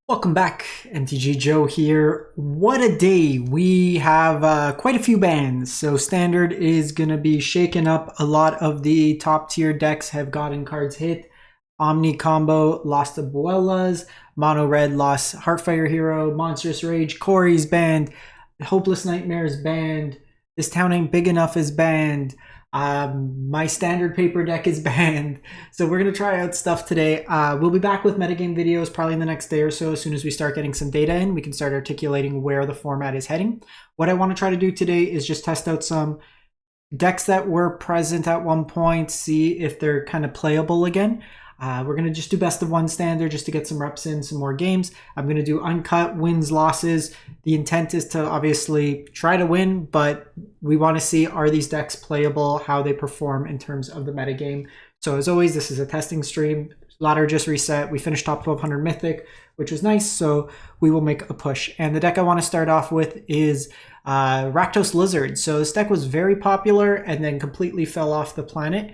Welcome back, MTG Joe here. What a day! We have quite a few bans. So Standard is going to be shaken up. A lot of the top tier decks have gotten cards hit. Omni Combo lost to Bo1's. Mono Red lost Heartfire Hero. Monstrous Rage. Cori's banned. Hopeless Nightmares banned. This Town Ain't Big Enough is banned. My standard paper deck is banned. So we're going to try out stuff today. We'll be back with metagame videos probably in the next day or so. As soon as we start getting some data in, we can start articulating where the format is heading. What I want to try to do today is just test out some decks that were present at one point, see if they're kind of playable again. We're going to just do best of one standard just to get some reps in, some more games. I'm going to do uncut wins, losses. The intent is to obviously try to win, but we want to see, are these decks playable, how they perform in terms of the metagame. So as always, this is a testing stream. Ladder just reset. We finished top 1200 Mythic, which was nice, so we will make a push. And the deck I want to start off with is Rakdos Lizard. So this deck was very popular and then completely fell off the planet.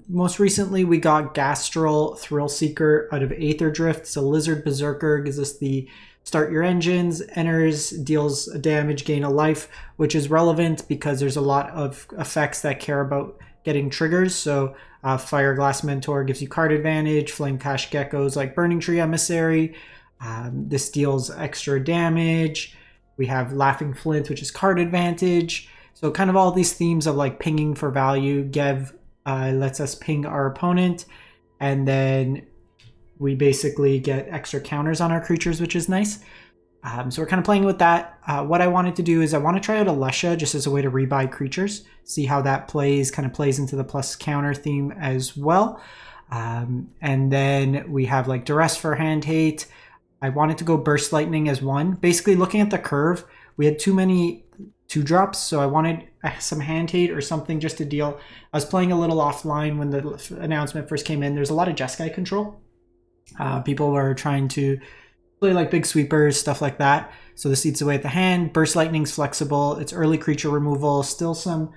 Most recently, we got Gastral Thrill Seeker out of Aether Drift. So Lizard Berserker gives us the start your engines, enters, deals damage, gain a life, which is relevant because there's a lot of effects that care about getting triggers. So Fireglass Mentor gives you card advantage, Flame Cash Geckos like Burning Tree Emissary. This deals extra damage. We have Laughing Flint, which is card advantage. So kind of all these themes of like pinging for value. Gev lets us ping our opponent, and then we basically get extra counters on our creatures, which is nice. So we're kind of playing with that. What I wanted to do is I want to try out Alesha just as a way to rebuy creatures, see how that plays, kind of plays into the plus counter theme as well. And then we have like Duress for hand hate. I wanted to go Burst Lightning as one. Basically looking at the curve, we had too many 2-drops, so I wanted some hand hate or something just to deal. I was playing a little offline when the announcement first came in. There's a lot of Jeskai control. People were trying to play like big sweepers, stuff like that. So this eats away at the hand. Burst Lightning's flexible. It's early creature removal. Still some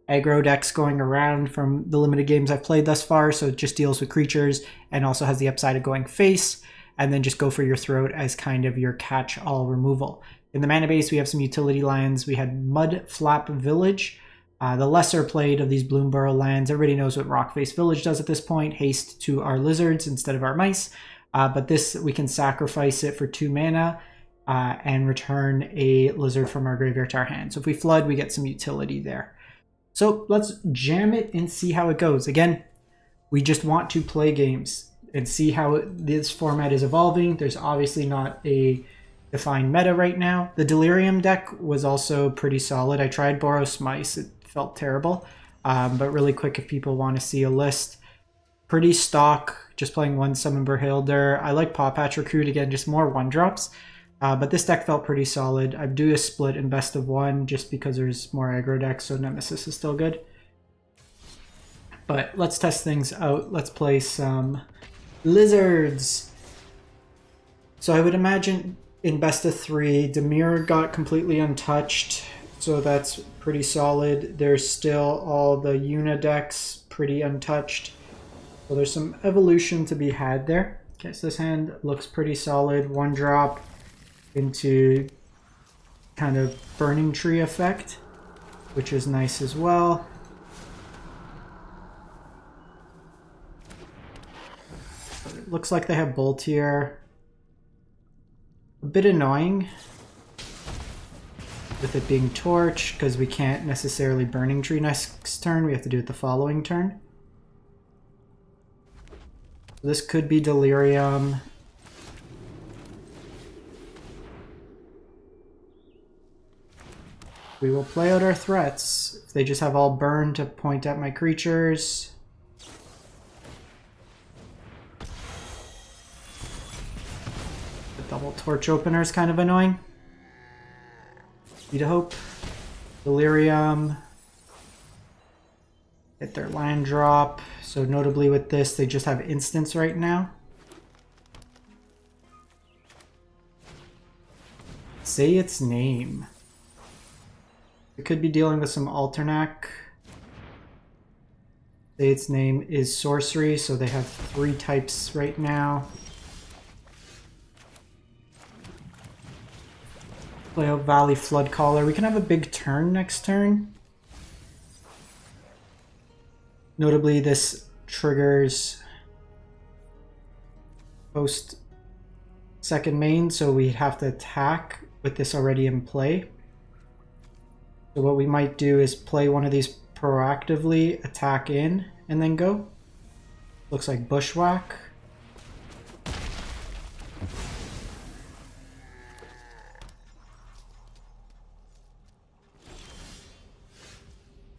aggro decks going around from the limited games I've played thus far. So it just deals with creatures and also has the upside of going face. And then just go for your throat as kind of your catch-all removal. In the mana base, we have some utility lands. We had Mud Flap Village. The lesser played of these Bloomburrow lands. Everybody knows what Rockface Village does at this point. Haste to our lizards instead of our mice. But this, we can sacrifice it for 2 mana and return a lizard from our graveyard to our hand. So if we flood, we get some utility there. So let's jam it and see how it goes. Again, we just want to play games and see how this format is evolving. There's obviously not a defined meta right now. The Delirium deck was also pretty solid. I tried Boros Mice. It felt terrible. But really quick, if people want to see a list, pretty stock, just playing one Summon Berhilder. I like Paw Patch Recruit, again, just more 1-drops. But this deck felt pretty solid. I do a split in best of 1 just because there's more aggro decks, so Nemesis is still good. But let's test things out. Let's play some Lizards. So I would imagine in best of 3, Dimir got completely untouched, so that's pretty solid. There's still all the Yuna decks pretty untouched. So there's some evolution to be had there. Okay, so this hand looks pretty solid. 1-drop into kind of Burning Tree effect, which is nice as well. It looks like they have Bolt here. A bit annoying with it being Torch, because we can't necessarily Burning Tree next turn. We have to do it the following turn. This could be Delirium. We will play out our threats. If they just have all burn to point at my creatures. The double torch opener is kind of annoying. Need a hope. Delirium. Hit their land drop. So notably with this, they just have instants right now. Say its name. It could be dealing with some Alternac. Say its name is sorcery, so they have 3 types right now. Play out Valley Flood Caller. We can have a big turn next turn. Notably, this triggers post second main, so we have to attack with this already in play. So what we might do is play one of these proactively, attack in, and then go. Looks like Bushwhack.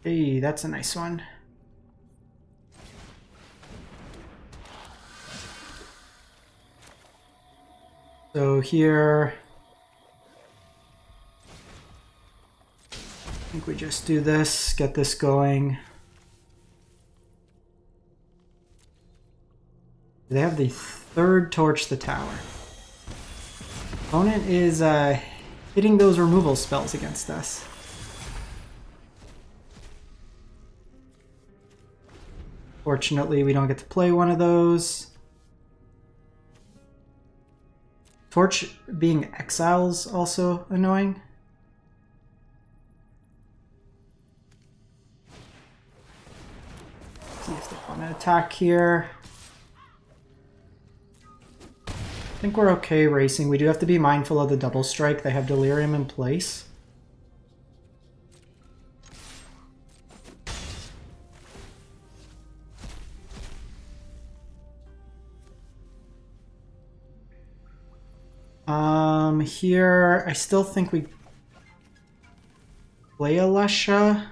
Hey, that's a nice one. So here, I think we just do this, get this going. They have the third Torch the Tower. Opponent is hitting those removal spells against us. Fortunately, we don't get to play one of those. Torch being exiles also annoying. See if they want to attack here. I think we're okay racing. We do have to be mindful of the double strike. They have Delirium in place. Here, I still think we play Alesha.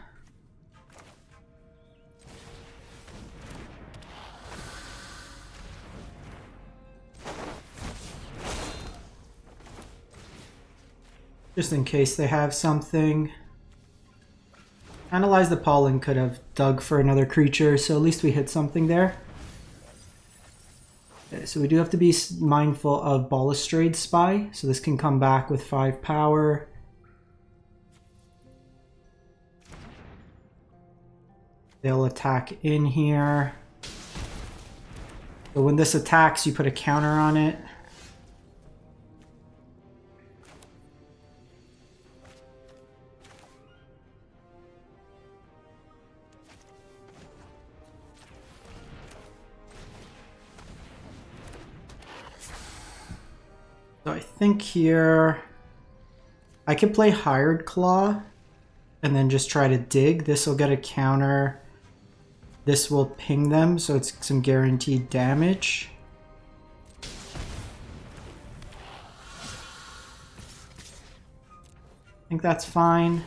Just in case they have something. Analyze the Pollen could have dug for another creature, so at least we hit something there. Okay, so we do have to be mindful of Balustrade Spy, so this can come back with 5 power. They'll attack in here. So when this attacks, you put a counter on it. So I think here I could play Hired Claw and then just try to dig. This will get a counter. This will ping them, so it's some guaranteed damage. I think that's fine.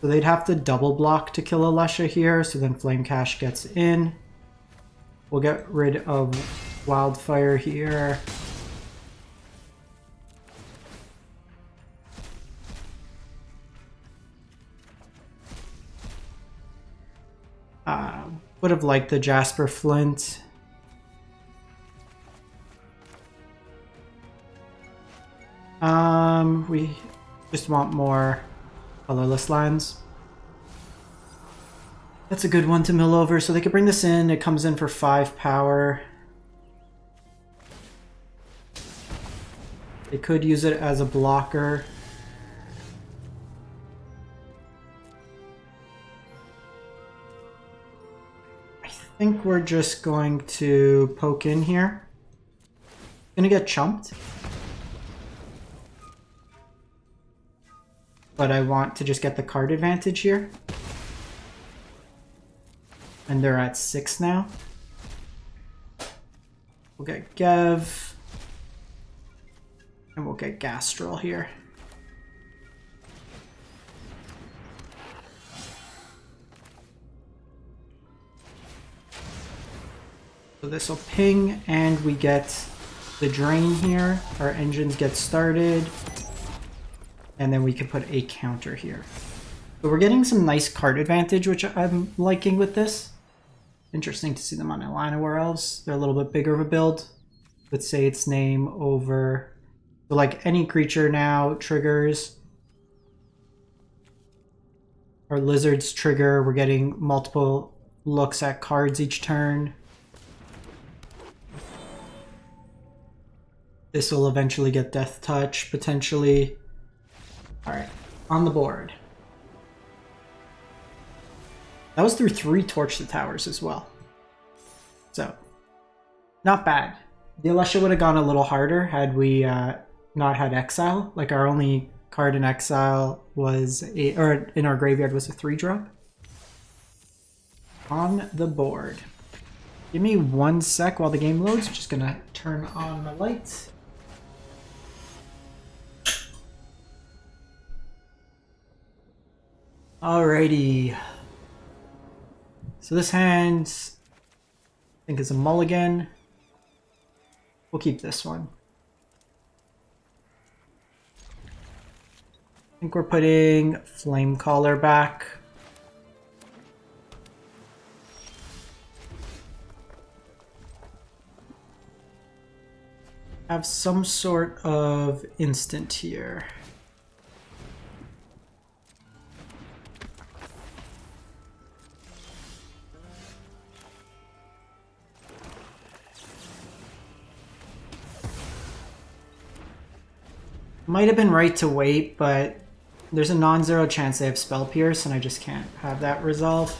So they'd have to double block to kill Alesha here, so then Flame Cash gets in. We'll get rid of Wildfire here. Would have liked the Jasper Flint. We just want more colorless lands. That's a good one to mill over, so they could bring this in. It comes in for 5 power. They could use it as a blocker. I think we're just going to poke in here. Gonna get chumped. But I want to just get the card advantage here. And they're at 6 now. We'll get Gev. And we'll get Gastral here. So this will ping and we get the drain here. Our engines get started. And then we can put a counter here. So we're getting some nice card advantage, which I'm liking with this. Interesting to see them on Atlanta Werewolves. They're a little bit bigger of a build. Let's say its name over. So like any creature now triggers. Our lizards trigger. We're getting multiple looks at cards each turn. This will eventually get Death Touch, potentially. Alright, on the board. That was through 3 Torch the Towers as well. So, not bad. The Alesha would have gone a little harder had we not had Exile. Like, our only card in Exile was or in our graveyard was a 3-drop. On the board. Give me 1 sec while the game loads. I'm just gonna turn on my lights. Alrighty. So this hand, I think, is a mulligan. We'll keep this one. I think we're putting Flamecaller back. Have some sort of instant here. Might have been right to wait, but there's a non-zero chance they have Spell Pierce, and I just can't have that resolve.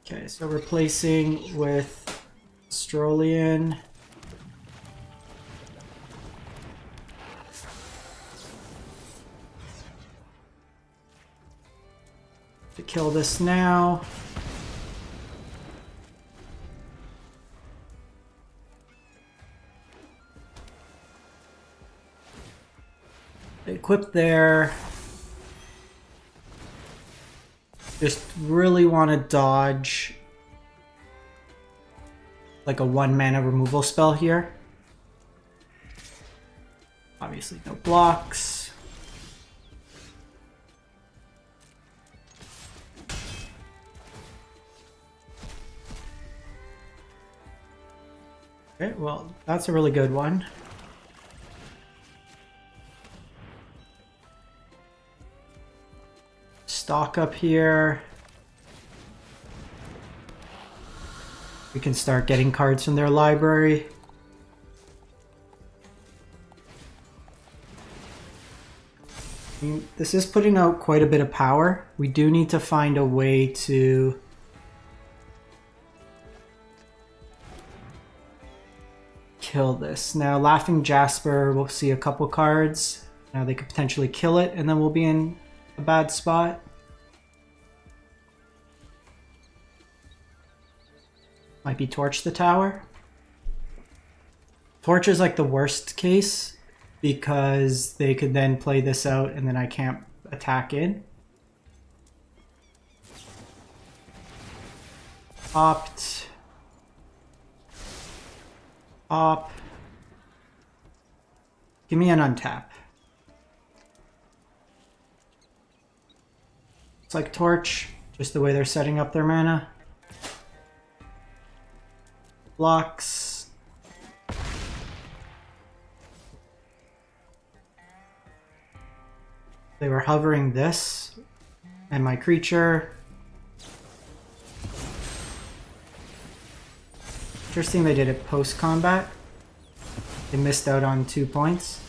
Okay, so replacing with Strolian. To kill this now. Equip there. Just really want to dodge like a 1-mana removal spell here. Obviously no blocks. Okay, well, that's a really good one. Stock up here. We can start getting cards from their library. I mean, this is putting out quite a bit of power. We do need to find a way to kill this. Now, Laughing Jasper, we'll see a couple cards. Now they could potentially kill it, and then we'll be in a bad spot. Might be Torch the Tower. Torch is like the worst case because they could then play this out and then I can't attack in. Opt. Op. Give me an untap. It's like Torch, just the way they're setting up their mana. Blocks. They were hovering this and my creature. Interesting they did it post-combat. They missed out on 2 points.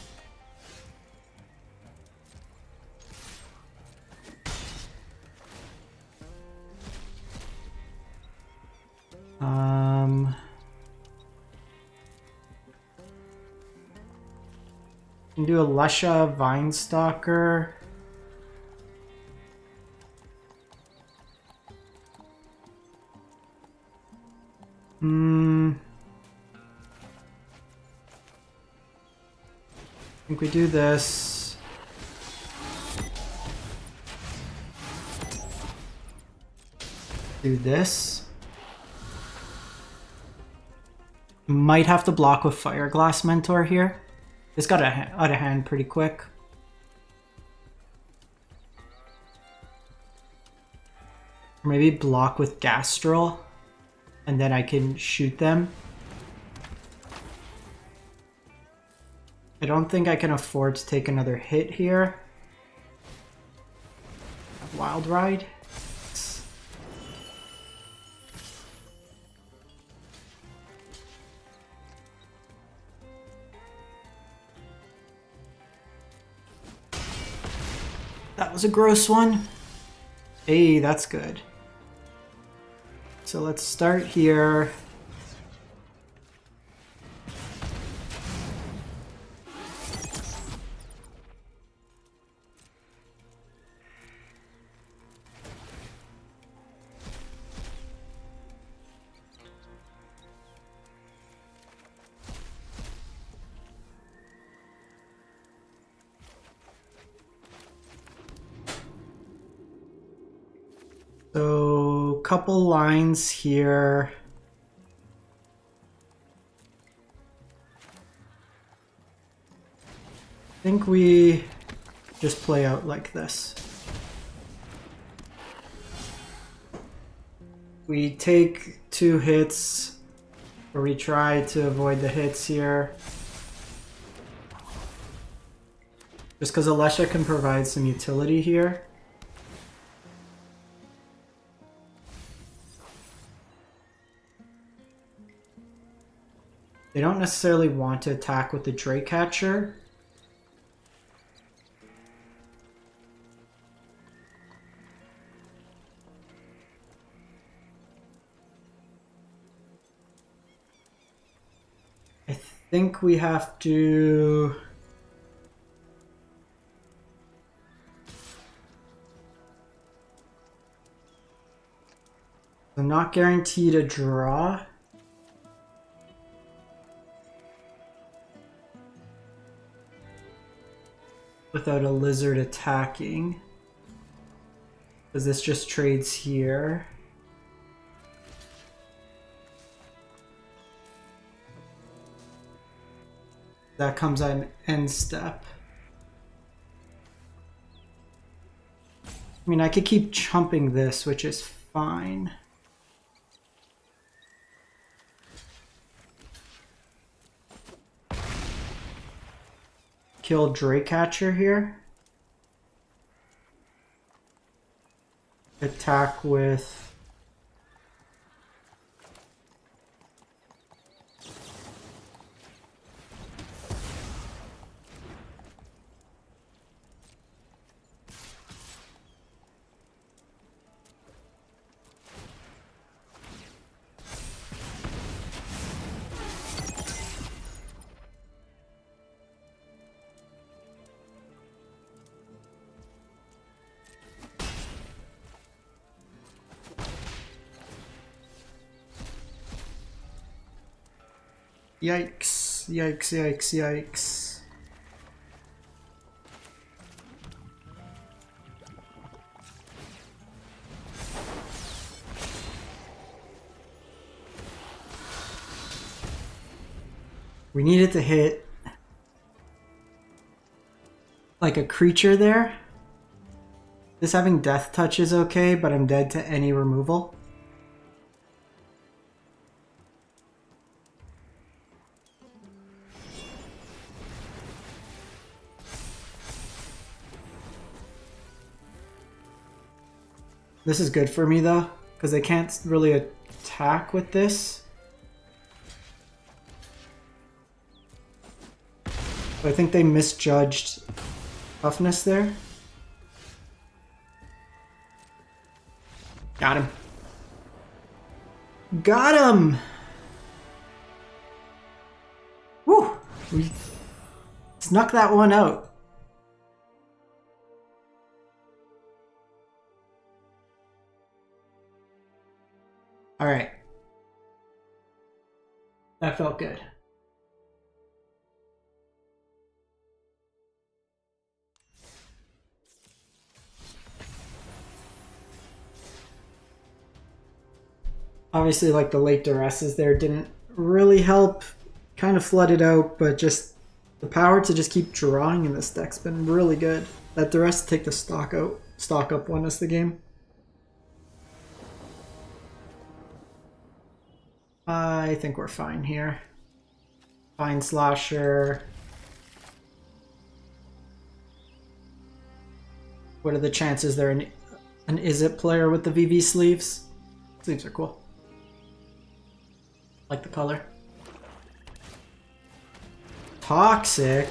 Can do a Lusha Vinestalker. I think we do this. Do this. Might have to block with Fireglass Mentor here. This got out of hand pretty quick. Or maybe block with Gastral, and then I can shoot them. I don't think I can afford to take another hit here. Wild Ride. That was a gross one. Hey, that's good. So let's start here. So, couple lines here. I think we just play out like this. We take 2 hits, or we try to avoid the hits here. Just because Alesha can provide some utility here. They don't necessarily want to attack with the Draycatcher. I think we have to... I'm not guaranteed a draw. Without a lizard attacking. Because this just trades here. That comes on end step. I mean, I could keep chumping this, which is fine. Kill Draycatcher here. Attack with... Yikes, yikes, yikes, yikes. We needed to hit like a creature there. This having death touch is okay, but I'm dead to any removal. This is good for me though, because they can't really attack with this. But I think they misjudged toughness there. Got him. Got him! Woo! We snuck that one out. All right. That felt good. Obviously, like the late duresses there didn't really help. Kind of flooded out, but just the power to just keep drawing in this deck's been really good. That duress to take the stock up won us the game. I think we're fine here. Fine Slasher. What are the chances they're an Is-It player with the VV sleeves? Sleeves are cool. Like the color. Toxic.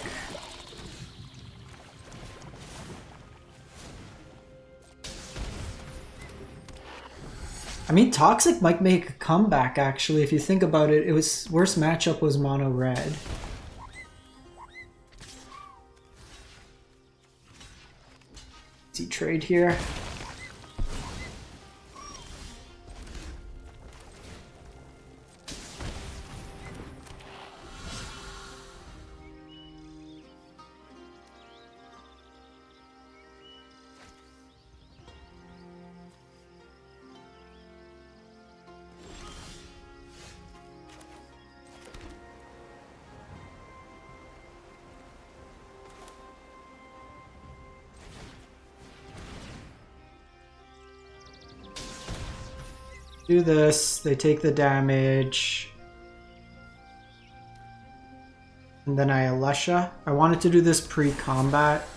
I mean, Toxic might make a comeback, actually. If you think about it, worst matchup was mono red. Easy trade here. Do this, they take the damage. And then I Alesha. I wanted to do this pre-combat.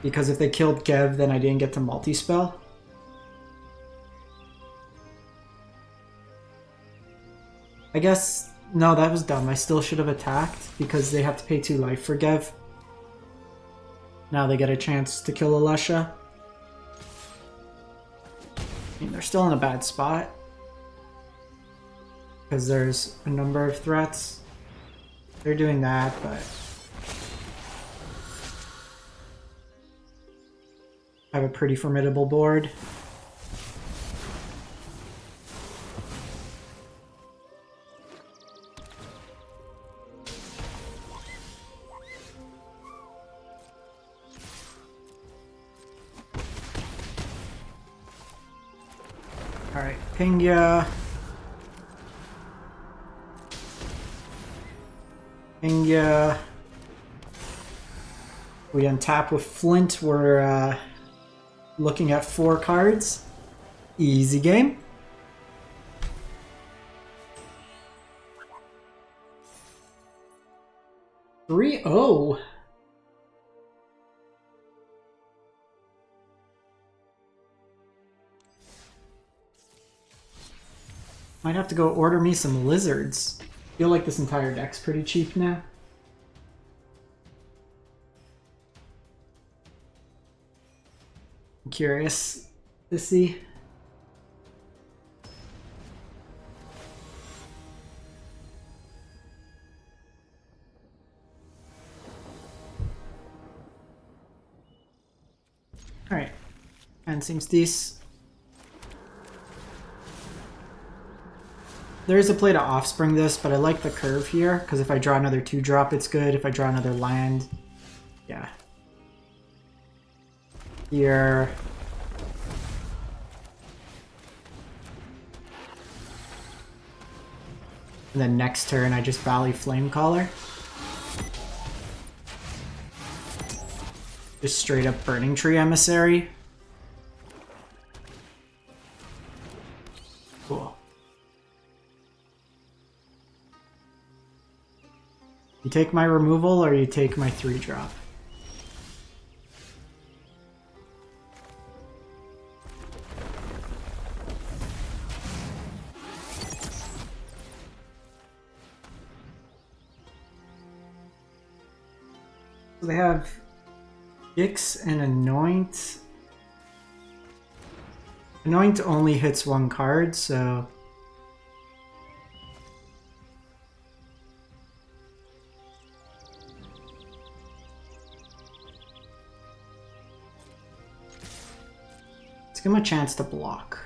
Because if they killed Gev, then I didn't get to multi-spell. I guess, no, that was dumb. I still should have attacked because they have to pay 2 life for Gev. Now they get a chance to kill Alesha. I mean, they're still in a bad spot. Because there's a number of threats. They're doing that, but... I have a pretty formidable board. Alright, Pingya. Pingya. We untap with Flint. We're looking at 4 cards. Easy game. "3-0. Might have to go order me some lizards. Feel like this entire deck's pretty cheap now. I'm curious to see. Alright. And seems decent. There is a play to offspring this, but I like the curve here, because if I draw another 2-drop, it's good. If I draw another land, yeah. Here. And then next turn, I just Valley Flamecaller. Just straight up Burning Tree Emissary. Cool. You take my removal or you take my 3-drop? So they have Gix and Anoint. Anoint only hits 1 card, so... let's give him a chance to block.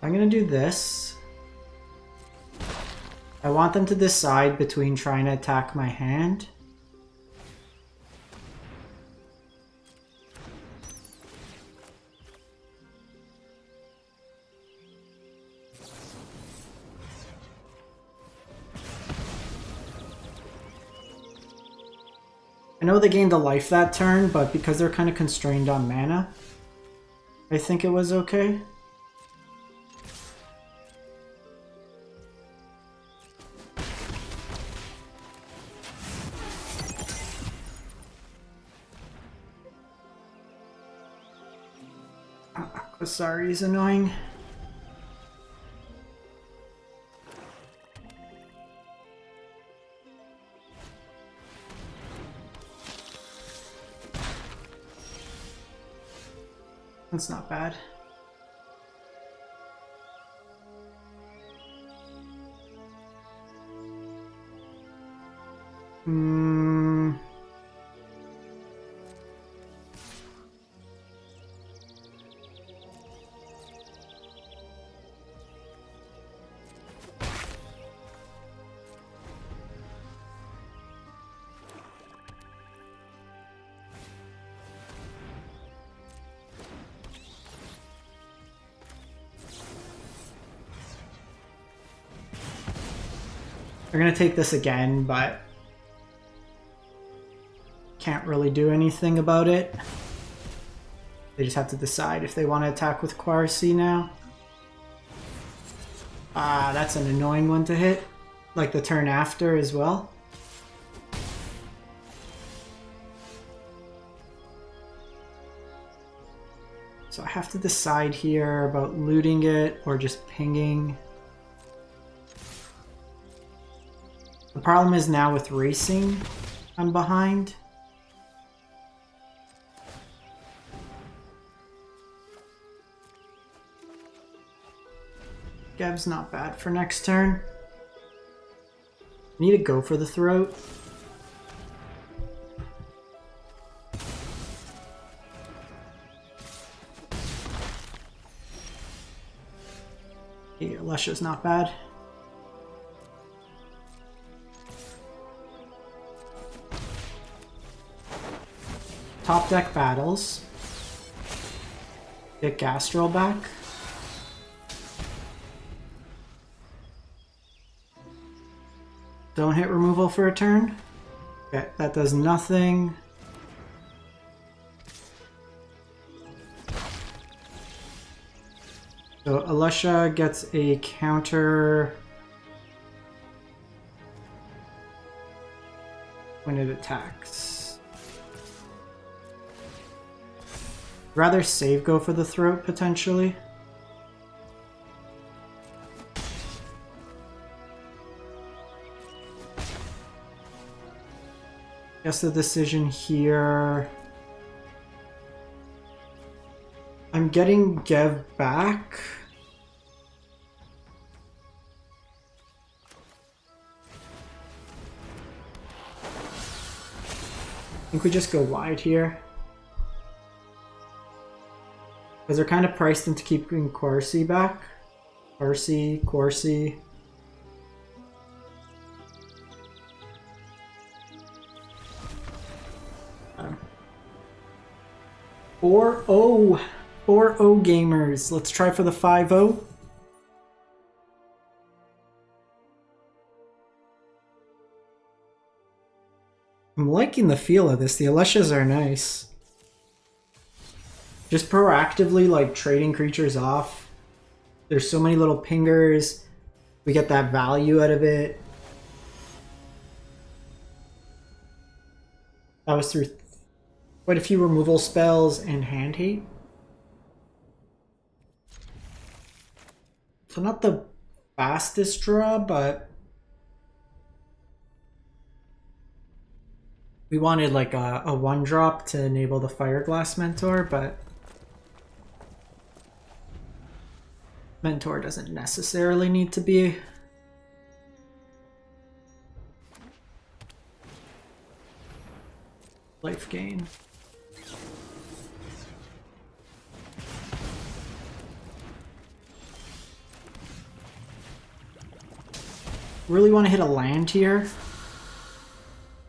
I'm gonna do this. I want them to decide between trying to attack my hand. I know they gained a life that turn, but because they're kind of constrained on mana, I think it was okay. Sorry, is annoying. That's not bad. They're gonna take this again, but can't really do anything about it. They just have to decide if they want to attack with cori-steel now. Ah, that's an annoying one to hit. Like the turn after as well. So I have to decide here about looting it or just pinging. The problem is now with racing, I'm behind. Gev's not bad for next turn. Need to go for the throat. Yeah, Lusha's not bad. Top deck battles. Get Gastrel back. Don't hit removal for a turn. Okay, that does nothing. So Alusha gets a counter when it attacks. Rather save go for the throat potentially. Guess the decision here. I'm getting Gev back. I think we just go wide here. Because they're kind of priced into keeping cori-steel back. Cori-steel. 4-0. 4-0 gamers. Let's try for the 5-0. I'm liking the feel of this. The Alushas are nice. Just proactively like trading creatures off. There's so many little pingers. We get that value out of it. That was through quite a few removal spells and hand hate. So not the fastest draw, but we wanted like a 1-drop to enable the Fireglass Mentor, but Mentor doesn't necessarily need to be. Life gain. Really want to hit a land here.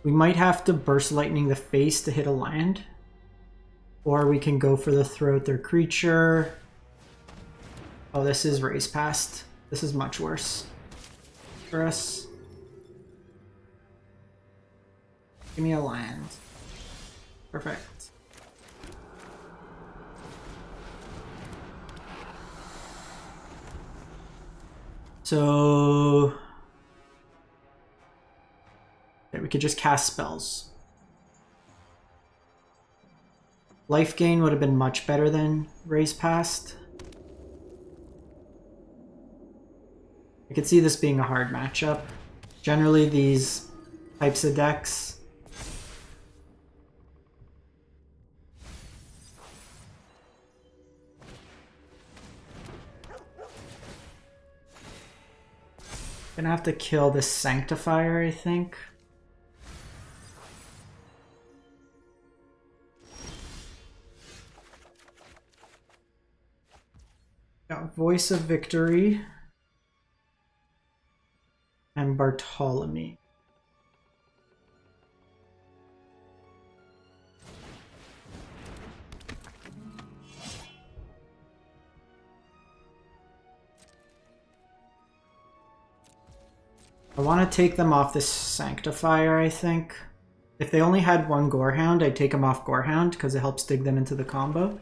We might have to Burst Lightning the face to hit a land. Or we can go for the throat their creature. Oh, this is race past. This is much worse for us. Give me a land. Perfect. So okay, we could just cast spells. Life gain would have been much better than race past. I could see this being a hard matchup. Generally, these types of decks gonna have to kill this Sanctifier, I think. Got Voice of Victory and Bartholomew. I want to take them off this Sanctifier, I think. If they only had one Gorehound, I'd take them off Gorehound because it helps dig them into the combo.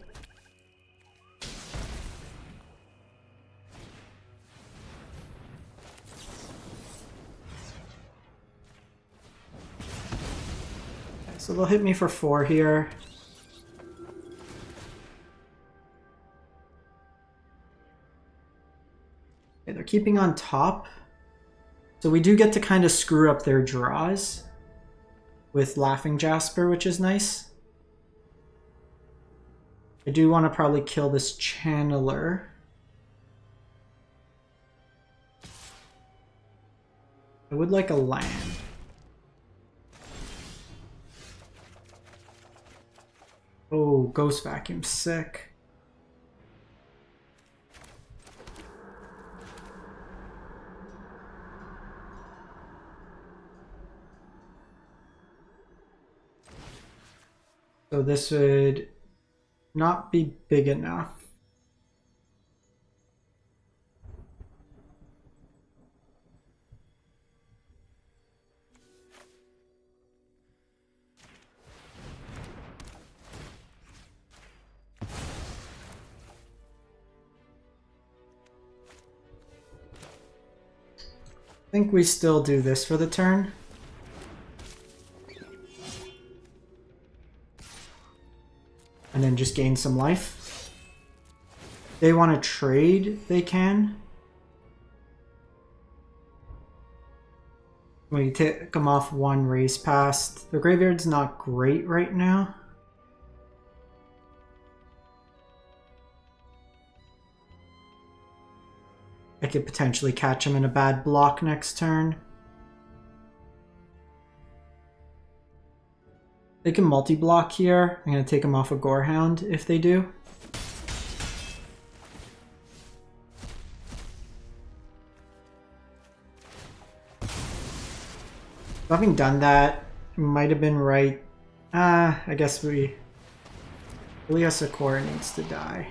Okay, so they'll hit me for 4 here. Okay, they're keeping on top. So we do get to kind of screw up their draws with Laughing Jasper, which is nice. I do want to probably kill this Channeler. I would like a land. Oh, Ghost Vacuum, sick. So this would not be big enough. I think we still do this for the turn. And then just gain some life. If they want to trade, they can. When you take them off 1 race past, the graveyard's not great right now. I could potentially catch him in a bad block next turn. They can multi-block here. I'm going to take them off a Gorehound if they do. Having done that, might have been right. I guess Iliasakor needs to die.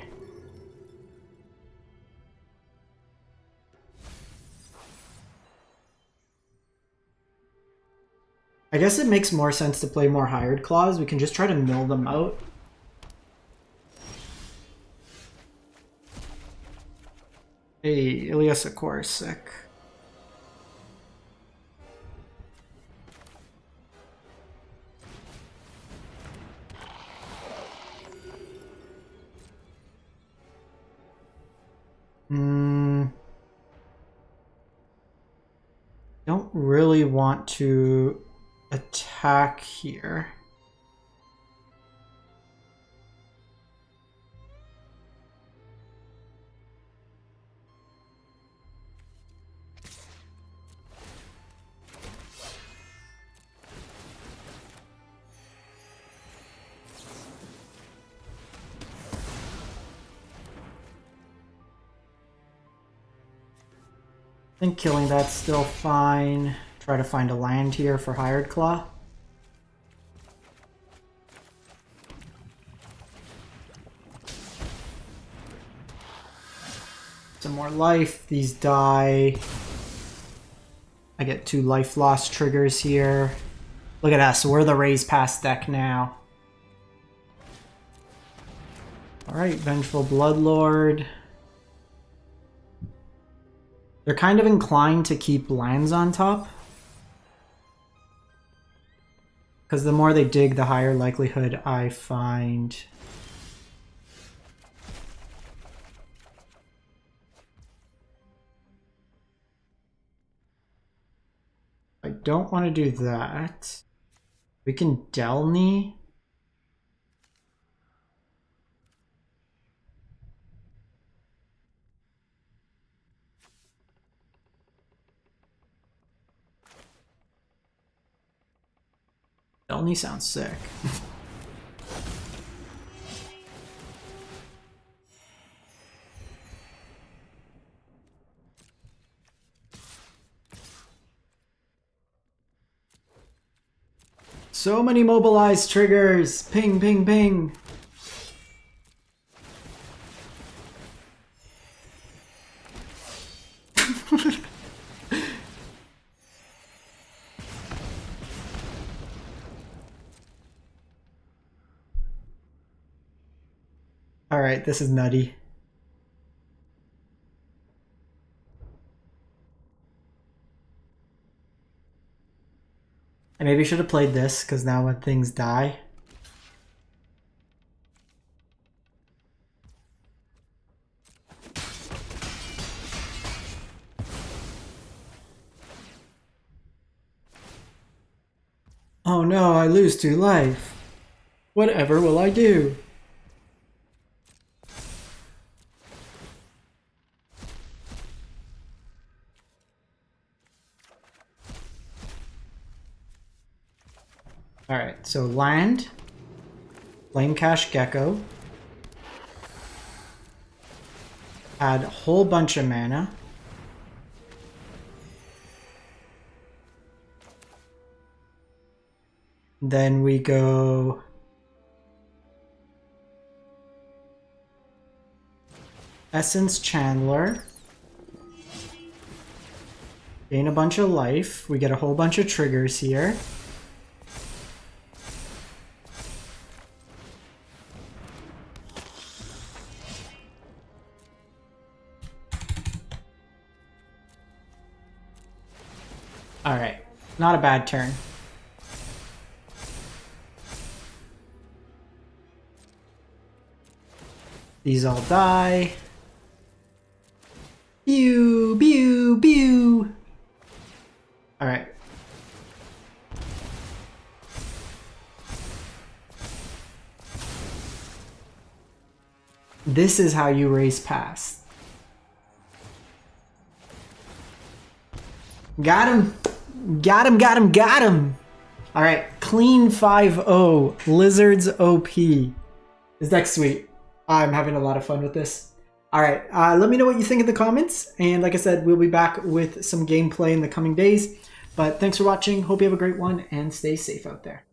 I guess it makes more sense to play more Hired Claws. We can just try to mill them out. Hey, Iliasakor is sick. Don't really want to attack here. I think killing that's still fine. Try to find a land here for Hired Claw. Some more life. These die. I get 2 life loss triggers here. Look at us. We're the raise pass deck now. Alright, Vengeful Bloodlord. They're kind of inclined to keep lands on top. Because the more they dig, the higher likelihood I find. don't want to do that. We can Delny. Delny sounds sick. So many mobilized triggers. Ping, ping, ping. All right, this is nutty. I maybe should have played this, because now when things die... Oh no, I lose 2 life. Whatever will I do? Alright, so land, Flame Cash Gecko, add a whole bunch of mana, then we go Essence Chandler, gain a bunch of life, we get a whole bunch of triggers here. Alright, not a bad turn. These all die. Pew, pew, pew. Alright. This is how you race past. Got him! Got him, got him, got him! Alright, clean 5-0. Lizards OP. This deck's sweet. I'm having a lot of fun with this. Alright, let me know what you think in the comments. And like I said, we'll be back with some gameplay in the coming days. But thanks for watching. Hope you have a great one and stay safe out there.